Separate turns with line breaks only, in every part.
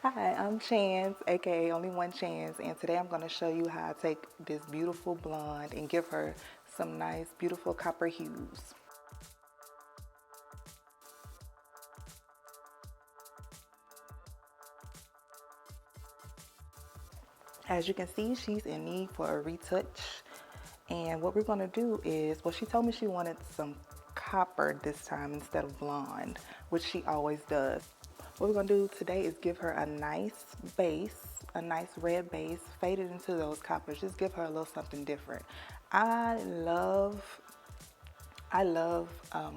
Hi, I'm Chance, aka Only One Chance, and today I'm going to show you how to take this beautiful blonde and give her some nice, beautiful copper hues. As you can see, she's in need for a retouch, and what we're going to do is, well, she told me she wanted some copper this time instead of blonde, which she always does. What we're going to do today is give her a nice base, a nice red base, faded into those coppers. Just give her a little something different. I love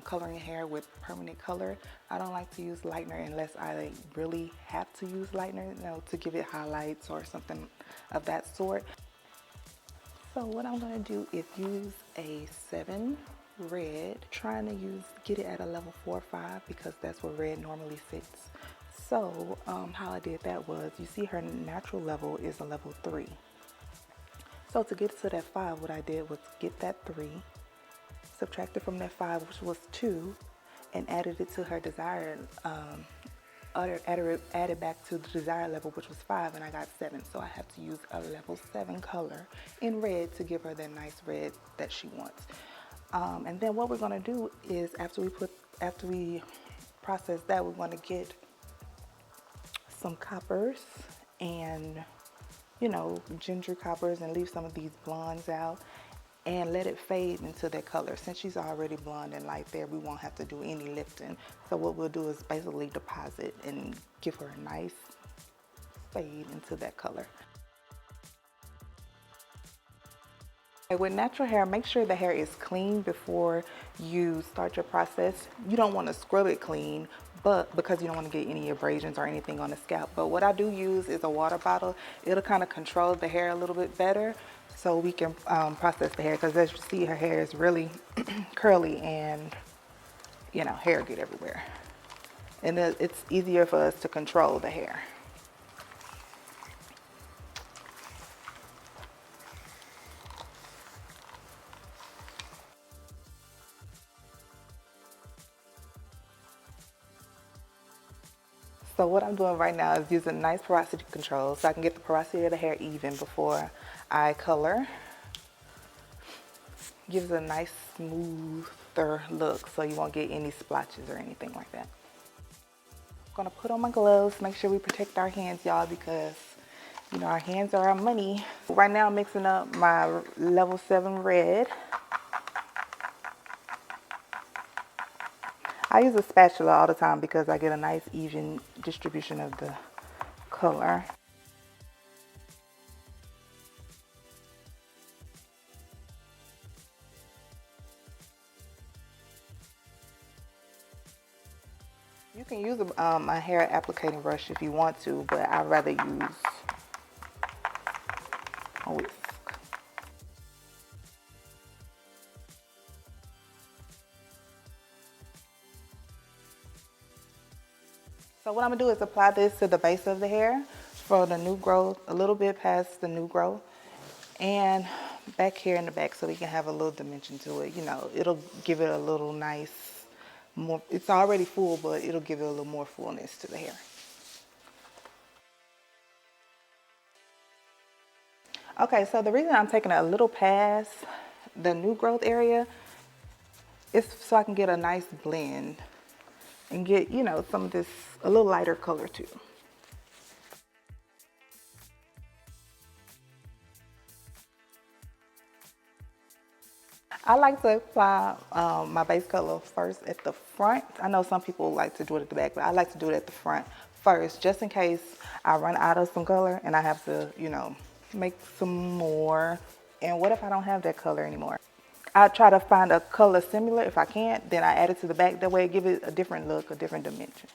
coloring hair with permanent color. I don't like to use lightener unless I really have to use lightener, to give it highlights or something of that sort. So what I'm going to do is use a 7 red, trying to get it at a level 4 or 5 because that's where red normally sits. So how I did that was, you see her natural level is a level 3. So to get to that 5, what I did was get that 3, subtracted from that 5, which was 2, and added it to her desired, added back to the desired level, which was 5, and I got 7. So I have to use a level 7 color in red to give her that nice red that she wants. And then what we're going to do is after we process that, we're going to get some coppers and ginger coppers and leave some of these blondes out and let it fade into that color. Since she's already blonde and light there, we won't have to do any lifting. So what we'll do is basically deposit and give her a nice fade into that color. With natural hair, make sure the hair is clean before you start your process. You don't want to scrub it clean, but because you don't want to get any abrasions or anything on the scalp. But what I do use is a water bottle. It'll kind of control the hair a little bit better so we can process the hair, because as you see, her hair is really curly and hair get everywhere. And it's easier for us to control the hair. So what I'm doing right now is using nice porosity control so I can get the porosity of the hair even before I color. Gives a nice smoother look so you won't get any splotches or anything like that. I'm gonna put on my gloves, make sure we protect our hands, y'all, because our hands are our money. Right now I'm mixing up my level 7 red. I use a spatula all the time because I get a nice even distribution of the color. You can use a hair applicating brush if you want to, but I'd rather use a whisk. So what I'm gonna do is apply this to the base of the hair for the new growth, a little bit past the new growth, and back here in the back so we can have a little dimension to it. It'll give it a little nice, more, it's already full, but it'll give it a little more fullness to the hair. Okay, so the reason I'm taking a little past the new growth area is so I can get a nice blend and get, some of this, a little lighter color too. I like to apply my base color first at the front. I know some people like to do it at the back, but I like to do it at the front first, just in case I run out of some color and I have to, make some more. And what if I don't have that color anymore? I try to find a color similar. If I can't, then I add it to the back. That way it gives it a different look, a different dimension.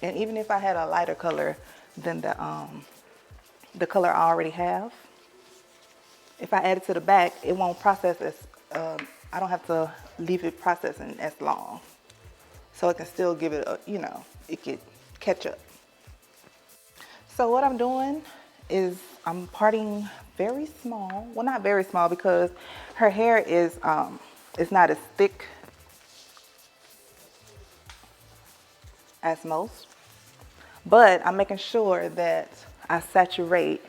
And even if I had a lighter color than the color I already have, if I add it to the back, it won't process as, I don't have to leave it processing as long. So it can still give it it could catch up. So what I'm doing is I'm parting very small. Well, not very small because her hair is it's not as thick as most. But I'm making sure that I saturate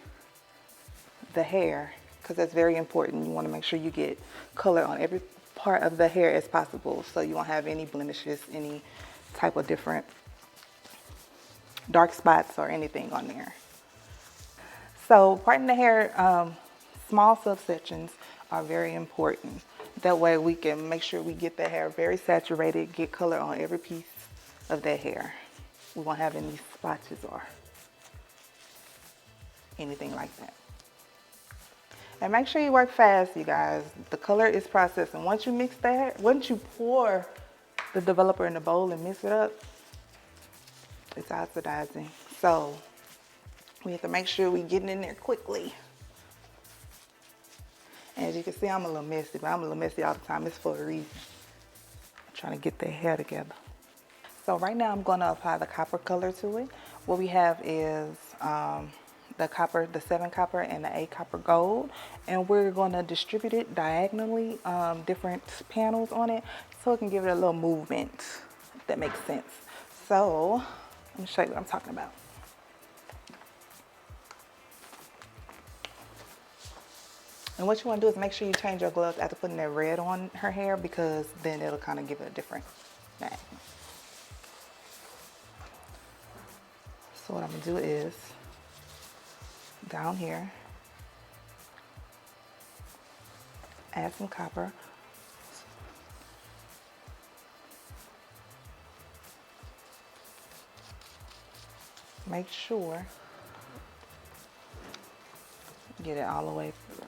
the hair because that's very important. You want to make sure you get color on every part of the hair as possible so you won't have any blemishes, any type of different dark spots or anything on there. So parting the hair, small subsections are very important. That way we can make sure we get the hair very saturated, get color on every piece of that hair. We won't have any splotches or anything like that. And make sure you work fast, you guys. The color is processing. Once you mix that, once you pour the developer in the bowl and mix it up, it's oxidizing. So we have to make sure we get it in there quickly. And as you can see, I'm a little messy, but I'm a little messy all the time. It's for a reason. I'm trying to get the hair together. So right now I'm going to apply the copper color to it. What we have is the copper, the 7 copper and the 8 copper gold. And we're going to distribute it diagonally, different panels on it, so it can give it a little movement, if that makes sense. So let me show you what I'm talking about. And what you want to do is make sure you change your gloves after putting that red on her hair, because then it'll kind of give it a different bang. So what I'm going to do is down here, add some copper. Make sure you get it all the way through.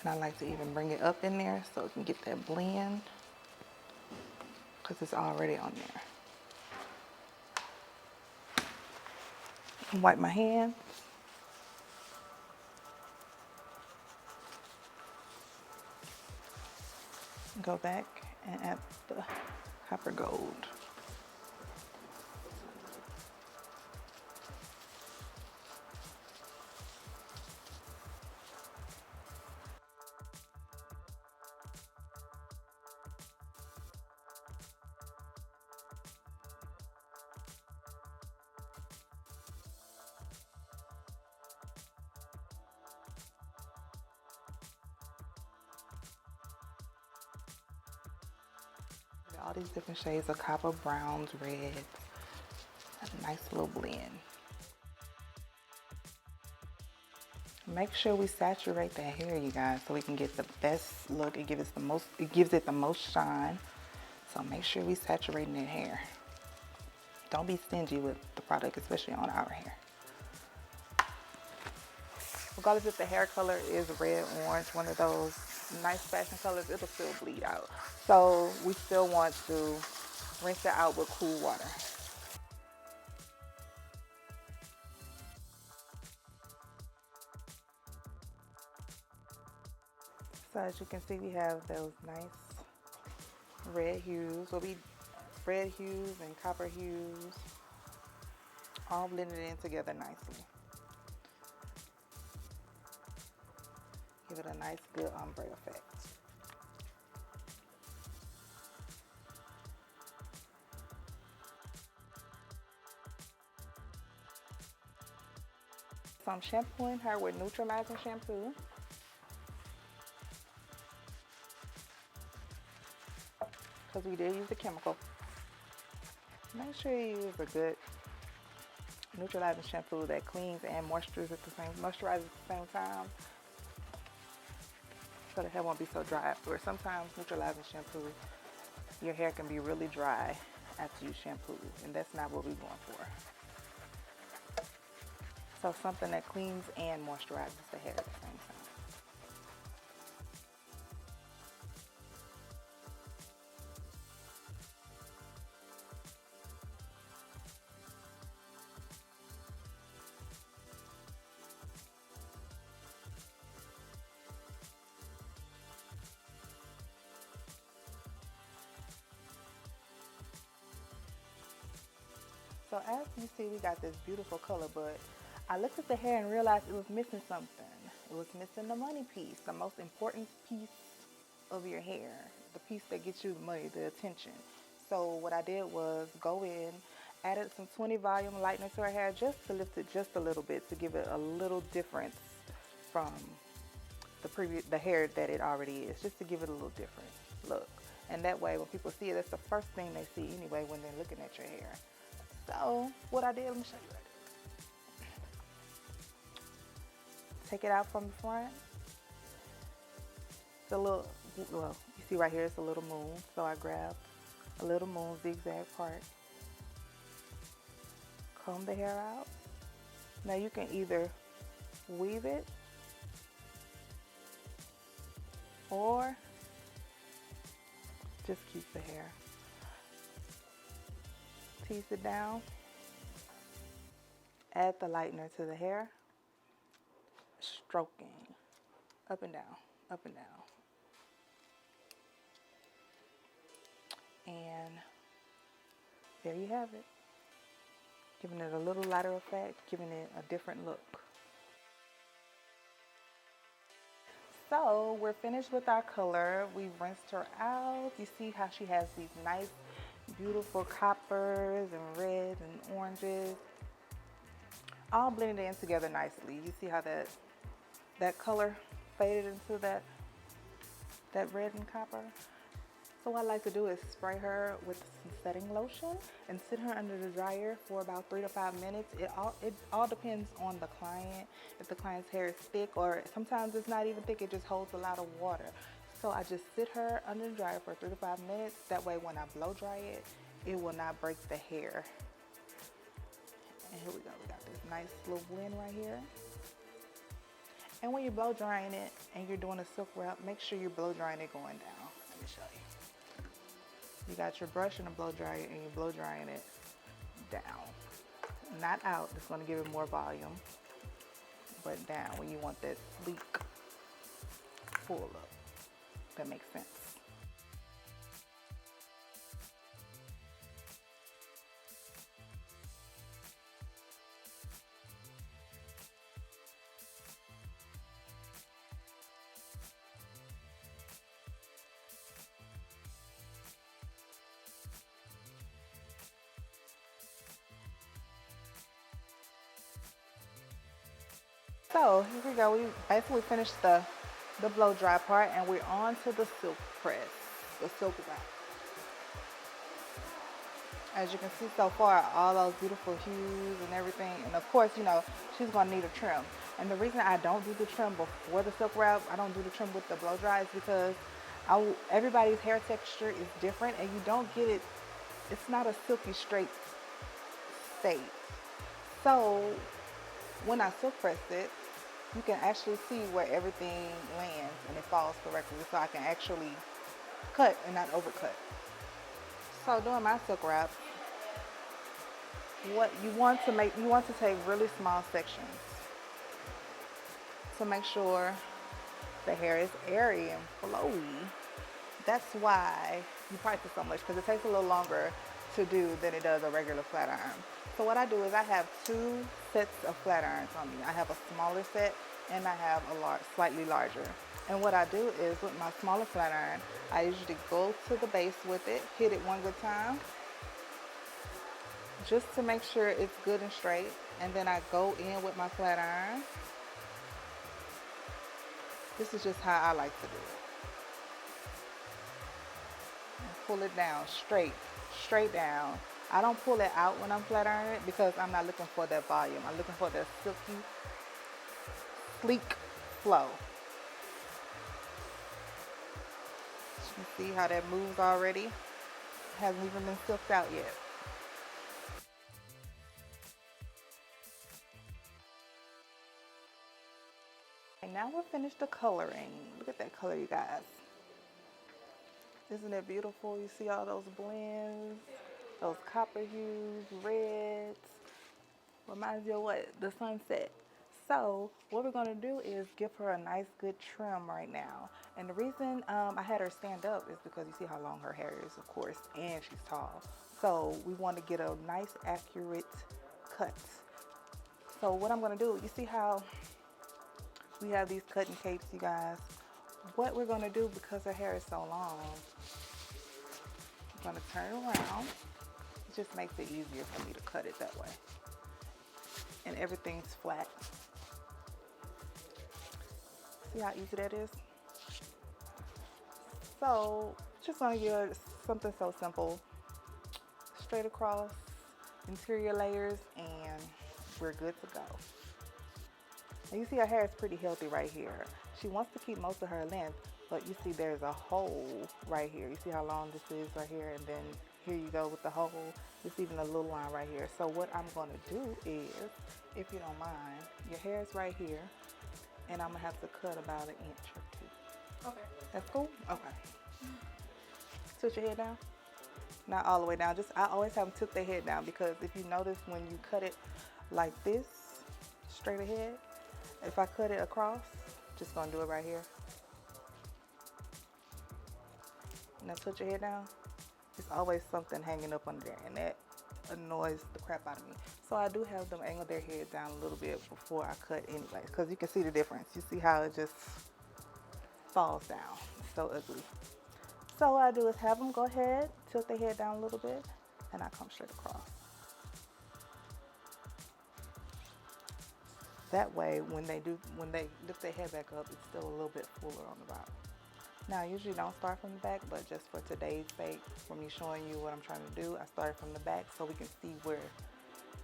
And I like to even bring it up in there so it can get that blend, because it's already on there. And wipe my hand. Go back and add the copper gold. All these different shades of copper, browns, reds. A nice little blend. Make sure we saturate that hair, you guys, so we can get the best look. It gives it the most shine. So make sure we saturating that hair. Don't be stingy with the product, especially on our hair. Regardless if the hair color is red, orange, one of those nice fashion colors, it'll still bleed out. So we still want to rinse it out with cool water. So as you can see, we have those nice red hues. Red hues and copper hues all blended in together nicely. Give it a nice good ombre effect. So I'm shampooing her with neutralizing shampoo. Because we did use the chemical. Make sure you use a good neutralizing shampoo that cleans and moisturizes at the same time, so the hair won't be so dry afterwards. Sometimes neutralizing shampoo, your hair can be really dry after you shampoo, and that's not what we're going for. So something that cleans and moisturizes the hair at the same time. So as you see, we got this beautiful color, but I looked at the hair and realized it was missing something. It was missing the money piece, the most important piece of your hair, the piece that gets you the money, the attention. So what I did was go in, added some 20 volume lightener to her hair just to lift it just a little bit to give it a little difference from the hair that it already is, just to give it a little different look. And that way when people see it, that's the first thing they see anyway when they're looking at your hair. So what I did, let me show you what I did. Take it out from the front. The little, well, you see right here, it's a little moon. So I grabbed a little moon zigzag part. Comb the hair out. Now you can either weave it or just keep the hair. Tease it down. Add the lightener to the hair. Stroking. Up and down, up and down. And there you have it. Giving it a little lighter effect, giving it a different look. So we're finished with our color. We've rinsed her out. You see how she has these nice, beautiful coppers and reds and oranges, all blended in together nicely. You see how that color faded into that red and copper? So what I like to do is spray her with some setting lotion and sit her under the dryer for about 3 to 5 minutes. It all depends on the client. If the client's hair is thick, or sometimes it's not even thick, it just holds a lot of water. So I just sit her under the dryer for 3 to 5 minutes. That way when I blow dry it, it will not break the hair. And here we go, we got this nice little blend right here. And when you're blow drying it and you're doing a silk wrap, make sure you're blow drying it going down. Let me show you. You got your brush and a blow dryer, and you're blow drying it down. Not out, it's gonna give it more volume, but down when you want that sleek, full look. That makes sense. So here we go. We basically finished the blow dry part, and we're on to the silk press, the silk wrap. As you can see so far, all those beautiful hues and everything. And of course, you know, she's gonna need a trim. And the reason I don't do the trim before the silk wrap, I don't do the trim with the blow dry, is because everybody's hair texture is different, and you don't get it, it's not a silky straight state. So when I silk press it, you can actually see where everything lands and it falls correctly, so I can actually cut and not overcut. So doing my silk wrap, what you want to take really small sections to make sure the hair is airy and flowy. That's why you practice so much, because it takes a little longer to do than it does a regular flat iron. So what I do is I have 2 sets of flat irons on me. I have a smaller set and I have a slightly larger. And what I do is with my smaller flat iron, I usually go to the base with it, hit it one good time, just to make sure it's good and straight. And then I go in with my flat iron. This is just how I like to do it. And pull it down straight down. I don't pull it out when I'm flat ironing it, because I'm not looking for that volume. I'm looking for that silky, sleek flow. You can see how that moves already. It hasn't even been silked out yet. And now we're finished the coloring. Look at that color, you guys. Isn't it beautiful? You see all those blends, those copper hues, reds. Reminds you of what? The sunset. So what we're gonna do is give her a nice good trim right now. And the reason I had her stand up is because you see how long her hair is, of course, and she's tall. So we want to get a nice accurate cut. So what I'm gonna do, you see how we have these cutting capes, you guys? what we're gonna do, because her hair is so long, I'm gonna turn it around. It just makes it easier for me to cut it that way. And everything's flat. See how easy that is? So, just gonna get something so simple. Straight across, interior layers, and we're good to go. And you see her hair is pretty healthy right here. She wants to keep most of her length, but you see there's a hole right here. You see how long this is right here, and then here you go with the hole. There's even a little line right here. So what I'm gonna do is, if you don't mind, your hair is right here, and I'm gonna have to cut about 1 inch or 2.
Okay.
That's cool? Okay. Tilt your head down. Not all the way down. Just, I always have them tilt their head down, because if you notice when you cut it like this, straight ahead, if I cut it across, just gonna do it right here. Now tilt your head down. There's always something hanging up under there, and that annoys the crap out of me. So I do have them angle their head down a little bit before I cut anyway, because you can see the difference. You see how it just falls down. It's so ugly. So what I do is have them go ahead, tilt their head down a little bit, and I come straight across. That way, when they lift their head back up, it's still a little bit fuller on the bottom. Now, I usually don't start from the back, but just for today's sake, for me showing you what I'm trying to do, I started from the back so we can see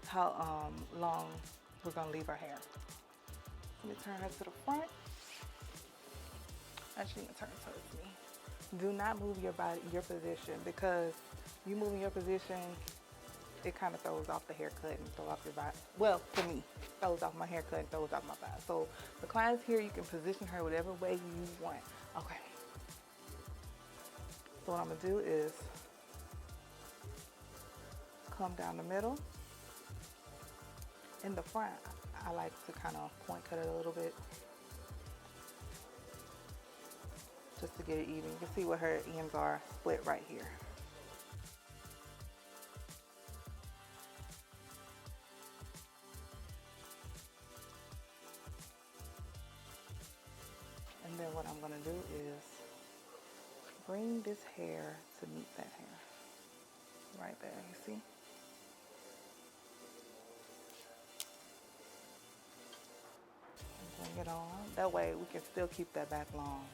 how long we're gonna leave our hair. Let me turn her to the front. Actually, I'm gonna turn her towards me. Do not move your position, because you moving your position, it kind of throws off the haircut and throws off your body. Well, for me, throws off my haircut and throws off my body. So the client's here, you can position her whatever way you want. Okay. So what I'm gonna do is come down the middle. In the front, I like to kind of point cut it a little bit, just to get it even. You can see where her ends are split right here. And then what I'm gonna do is bring this hair to meet that hair. Right there, you see? And bring it on. That way we can still keep that back long.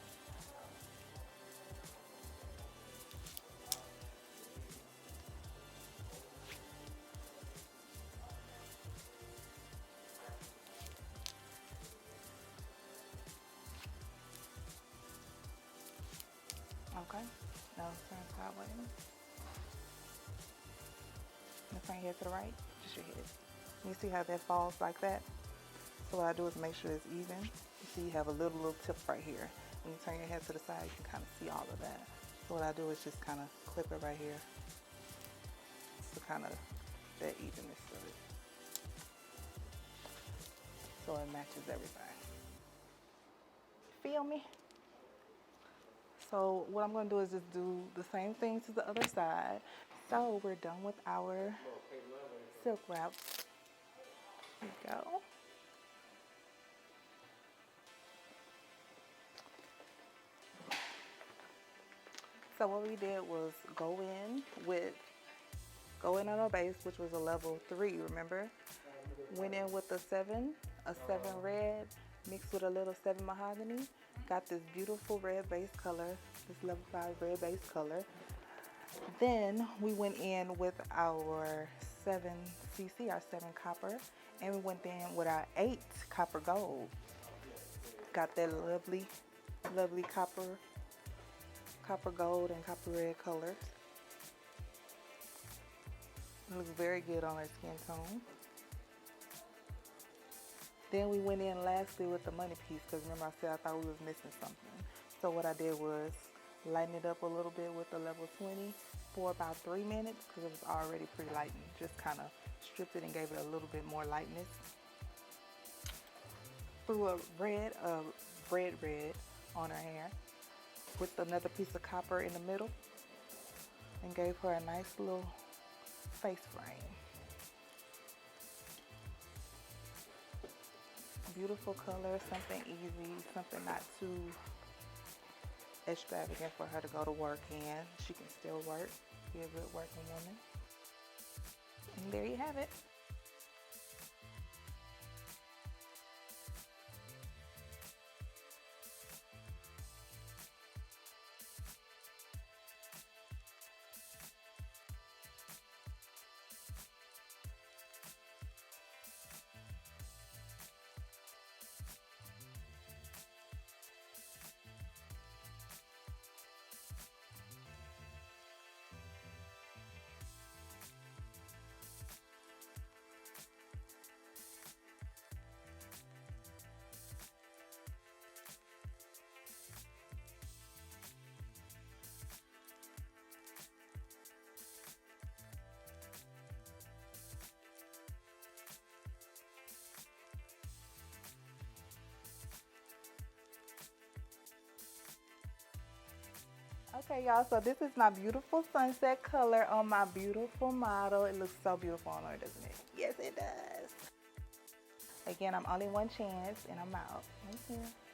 Okay, now turn sideways. Now turn your head to the right, just your head. You see how that falls like that? So what I do is make sure it's even. You see you have a little tip right here. When you turn your head to the side, you can kind of see all of that. So what I do is just kind of clip it right here. So kind of that evenness of it. So it matches everything. Feel me? So what I'm gonna do is just do the same thing to the other side. So we're done with our silk wrap. Here we go. So what we did was go in on our base, which was a level 3, remember? Went in with a 7 red, mixed with a little 7 mahogany. Got this beautiful red base color, this level 5 red base color. Then we went in with our 7 CC, our 7 copper, and we went in with our 8 copper gold. Got that lovely copper gold and copper red colors. It looks very good on her skin tone. Then we went in lastly with the money piece, because remember I said I thought we was missing something. So what I did was lighten it up a little bit with the level 20 for about 3 minutes, because it was already pretty light, and just kind of stripped it and gave it a little bit more lightness. Threw a red on her hair with another piece of copper in the middle, and gave her a nice little face frame. Beautiful color, something easy, something not too extravagant for her to go to work in. She can still work, be a good working woman. And there you have it. Okay, y'all, so this is my beautiful sunset color on my beautiful model. It looks so beautiful on her, doesn't it? Yes, it does. Again, I'm only one chance, and I'm out. Thank you.